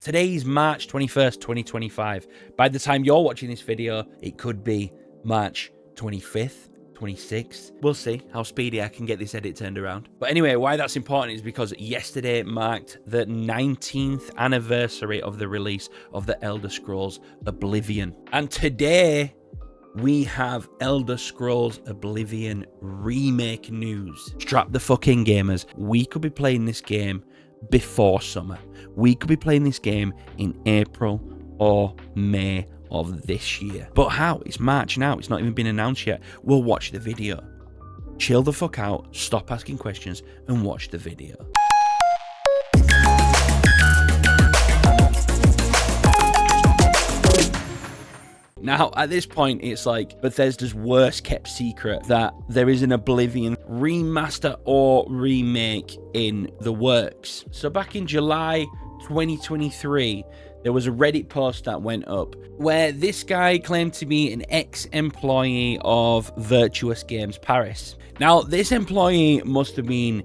Today is March 21st, 2025. By the time you're watching this video, it could be March 25th, 26th. We'll see how speedy I can get this edit turned around. But anyway, why that's important is because yesterday marked the 19th anniversary of the release of the Elder Scrolls Oblivion. And today, we have Elder Scrolls Oblivion Remake news. Strap the fucking gamers. We could be playing this game before summer. We could be playing this game in April or May of this year. But how? It's March now. It's not even been announced yet. We'll watch the video. Chill the fuck out, stop asking questions, and watch the video. Now, at this point, it's like Bethesda's worst kept secret that there is an Oblivion remaster or remake in the works. So back in July 2023, there was a Reddit post that went up where this guy claimed to be an ex-employee of Virtuous Games Paris. Now, this employee must have been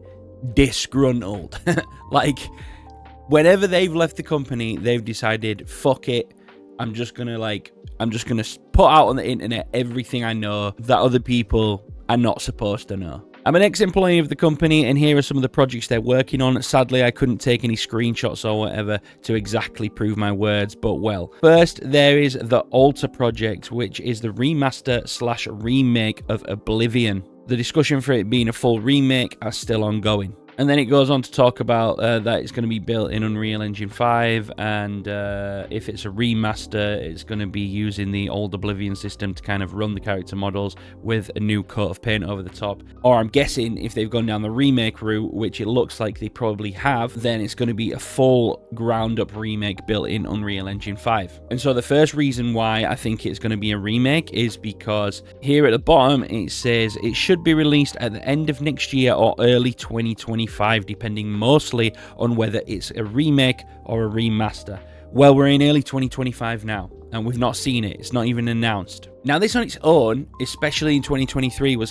disgruntled. Like, whenever they've left the company, they've decided, fuck it, I'm just gonna put out on the internet everything I know that other people are not supposed to know. I'm an ex-employee of the company, and here are some of the projects they're working on. Sadly, I couldn't take any screenshots or whatever to exactly prove my words, but well. First, there is the Altar project, which is the remaster/remake of Oblivion. The discussion for it being a full remake are still ongoing. And then it goes on to talk about that it's going to be built in Unreal Engine 5, and if it's a remaster, it's going to be using the old Oblivion system to kind of run the character models with a new coat of paint over the top. Or I'm guessing if they've gone down the remake route, which it looks like they probably have, then it's going to be a full ground-up remake built in Unreal Engine 5. And so the first reason why I think it's going to be a remake is because here at the bottom it says it should be released at the end of next year or early 2025, depending mostly on whether it's a remake or a remaster. Well, we're in early 2025 now, and we've not seen it. It's not even announced. Now, this on its own, especially in 2023, was,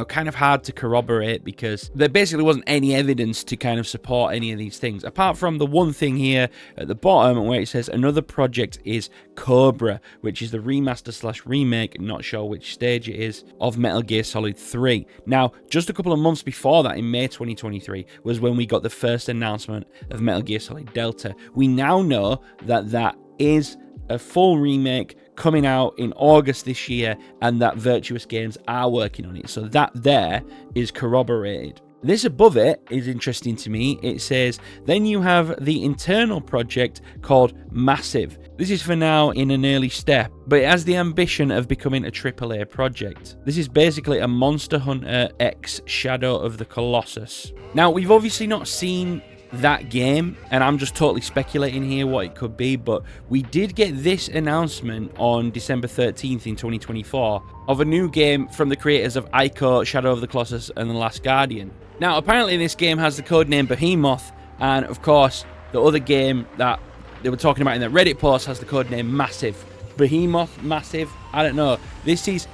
kind of hard to corroborate because there basically wasn't any evidence to kind of support any of these things, apart from the one thing here at the bottom where it says another project is Cobra, which is the remaster/remake, not sure which stage it is, of Metal Gear Solid 3. Now, just a couple of months before that, in May 2023, was when we got the first announcement of Metal Gear Solid Delta. We now know that that is a full remake coming out in August this year, and that Virtuous Games are working on it. So that there is corroborated. This above it is interesting to me. It says, then you have the internal project called Massive. This is for now in an early step, but it has the ambition of becoming a AAA project. This is basically a Monster Hunter X Shadow of the Colossus. Now, we've obviously not seen that game, and I'm just totally speculating here what it could be, but we did get this announcement on December 13th in 2024 of a new game from the creators of Ico, Shadow of the Colossus, and The Last Guardian. Now, apparently this game has the codename Behemoth, and of course, the other game that they were talking about in the Reddit post has the codename Massive. Behemoth, Massive, I don't know. This is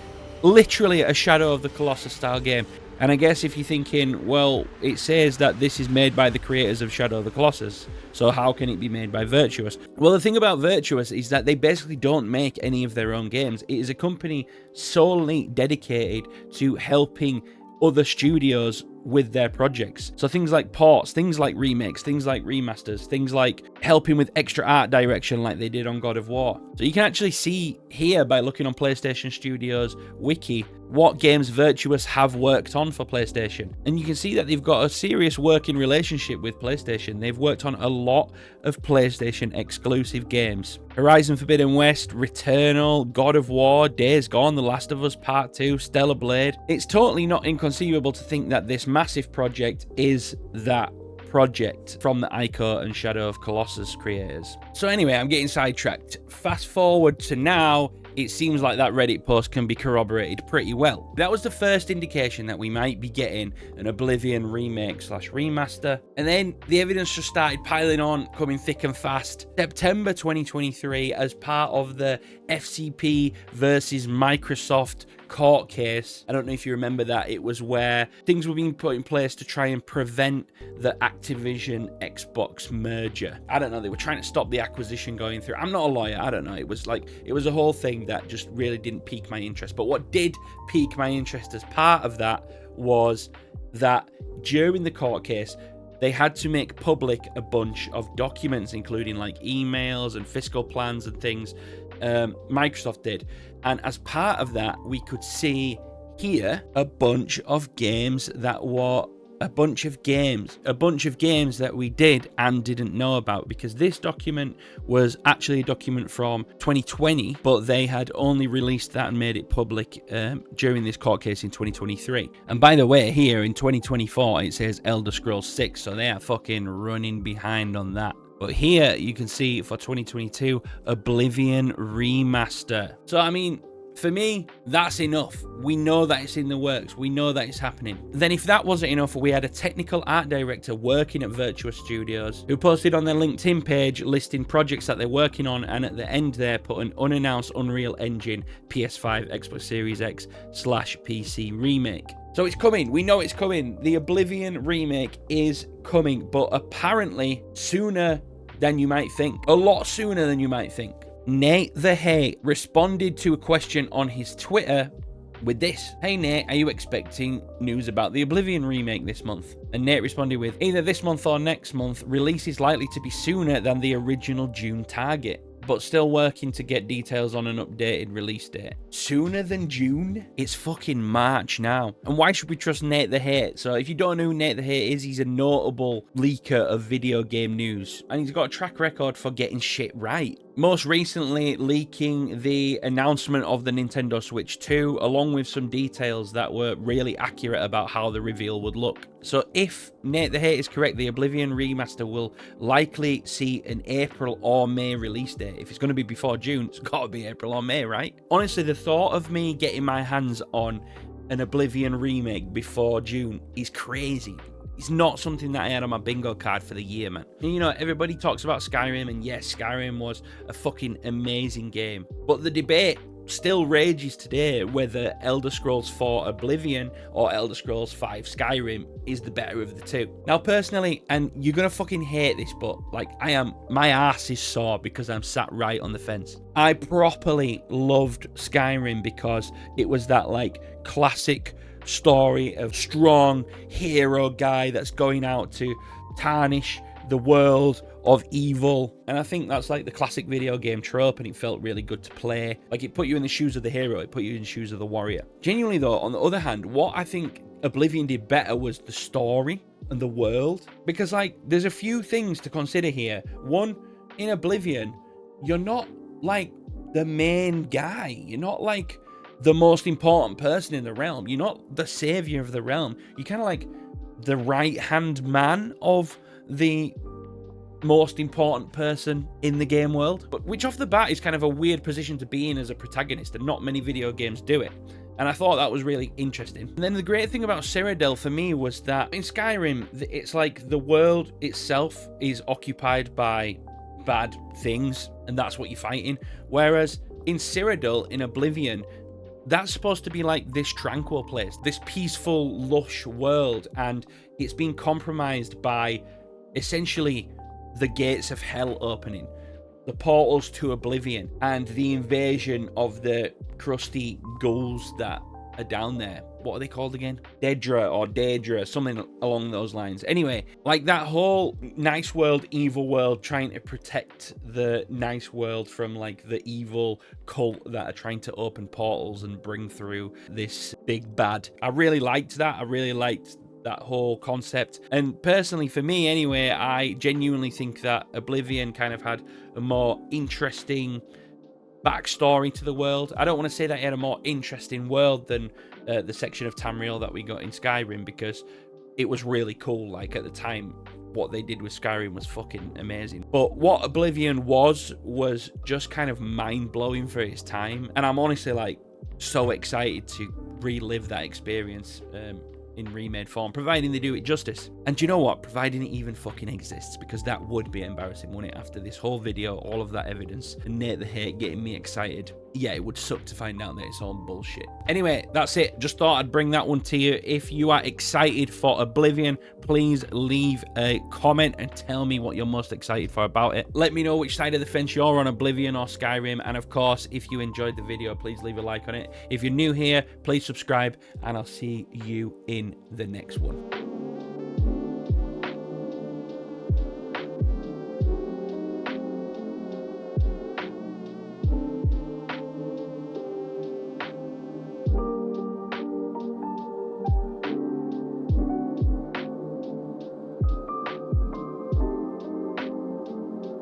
literally a Shadow of the Colossus style game. And I guess if you're thinking, well, it says that this is made by the creators of Shadow of the Colossus, so how can it be made by Virtuous? Well, the thing about Virtuous is that they basically don't make any of their own games. It is a company solely dedicated to helping other studios with their projects. So things like ports, things like remakes, things like remasters, things like helping with extra art direction like they did on God of War. So you can actually see here by looking on PlayStation Studios wiki what games Virtuous have worked on for PlayStation. And you can see that they've got a serious working relationship with PlayStation. They've worked on a lot of PlayStation exclusive games. Horizon Forbidden West, Returnal, God of War, Days Gone, The Last of Us Part 2, Stellar Blade. It's totally not inconceivable to think that this Massive project is that project from the Ico and Shadow of Colossus creators. So anyway, I'm getting sidetracked. Fast forward to now, it seems like that Reddit post can be corroborated pretty well. That was the first indication that we might be getting an Oblivion remake/remaster. And then the evidence just started piling on, coming thick and fast. September 2023, as part of the FCP versus Microsoft court case. I don't know if you remember that. It was where things were being put in place to try and prevent the Activision Xbox merger. I don't know. They were trying to stop the acquisition going through. I'm not a lawyer. I don't know. It was a whole thing that just really didn't pique my interest. But what did pique my interest as part of that was that during the court case, they had to make public a bunch of documents, including like emails and fiscal plans and things. Microsoft did. And as part of that, we could see here a bunch of games that were a bunch of games that we did and didn't know about, because this document was actually a document from 2020, but they had only released that and made it public during this court case in 2023. And by the way, here in 2024, it says Elder Scrolls 6, so they are fucking running behind on that. But here you can see for 2022, Oblivion Remaster. So, I mean, for me, that's enough. We know that it's in the works. We know that it's happening. Then if that wasn't enough, we had a technical art director working at Virtuous Studios who posted on their LinkedIn page listing projects that they're working on, and at the end there put an unannounced Unreal Engine PS5, Xbox Series X / PC remake. So it's coming. We know it's coming. The Oblivion remake is coming, but apparently sooner than you might think. A lot sooner than you might think. Nate the Hate responded to a question on his Twitter with this. Hey Nate, are you expecting news about the Oblivion remake this month? And Nate responded with, either this month or next month, release is likely to be sooner than the original June target, but still working to get details on an updated release date. Sooner than June? It's fucking March now. And why should we trust Nate the Hate? So if you don't know who Nate the Hate is, he's a notable leaker of video game news, and he's got a track record for getting shit right. Most recently leaking the announcement of the Nintendo Switch 2, along with some details that were really accurate about how the reveal would look. So if Nate the Hate is correct, the Oblivion Remaster will likely see an April or May release date. If it's going to be before June, it's got to be April or May, right? Honestly, the thought of me getting my hands on an Oblivion remake before June is crazy. It's not something that I had on my bingo card for the year, man. And you know, everybody talks about Skyrim, and yes, Skyrim was a fucking amazing game. But the debate still rages today whether Elder Scrolls 4 Oblivion or Elder Scrolls 5 Skyrim is the better of the two. Now, personally, and you're gonna fucking hate this, but like my ass is sore because I'm sat right on the fence. I properly loved Skyrim because it was that like classic story of strong hero guy that's going out to tarnish the world of evil, and I think that's like the classic video game trope, and it felt really good to play. Like, it put you in the shoes of the hero, it put you in the shoes of the warrior. Genuinely though, on the other hand, what I think Oblivion did better was the story and the world, because like there's a few things to consider here. One, in Oblivion, you're not like the main guy, you're not like the most important person in the realm, you're not the savior of the realm, you're kind of like the right-hand man of the most important person in the game world, but which off the bat is kind of a weird position to be in as a protagonist, and not many video games do it. And I thought that was really interesting. And then the great thing about Cyrodiil for me was that in Skyrim, it's like the world itself is occupied by bad things, and that's what you're fighting. Whereas in Cyrodiil, in Oblivion, that's supposed to be like this tranquil place, this peaceful, lush world, and it's been compromised by essentially the gates of hell opening, the portals to Oblivion, and the invasion of the crusty ghouls that are down there. What are they called again? Daedra, something along those lines. Anyway, like that whole nice world, evil world, trying to protect the nice world from like the evil cult that are trying to open portals and bring through this big bad. I really liked that. I really liked that whole concept. And personally, for me anyway, I genuinely think that Oblivion kind of had a more interesting backstory to the world. I don't want to say that it had a more interesting world than the section of Tamriel that we got in Skyrim, because it was really cool. Like at the time, what they did with Skyrim was fucking amazing. But what Oblivion was just kind of mind-blowing for its time. And I'm honestly like so excited to relive that experience in remade form, providing they do it justice. And do you know what? Providing it even fucking exists, because that would be embarrassing, wouldn't it? After this whole video, all of that evidence, and Nate the Hate getting me excited. Yeah, it would suck to find out that it's all bullshit. Anyway, that's it. Just thought I'd bring that one to you. If you are excited for Oblivion, please leave a comment and tell me what you're most excited for about it. Let me know which side of the fence you're on, Oblivion or Skyrim. And of course, if you enjoyed the video, please leave a like on it. If you're new here, please subscribe, and I'll see you in the next one.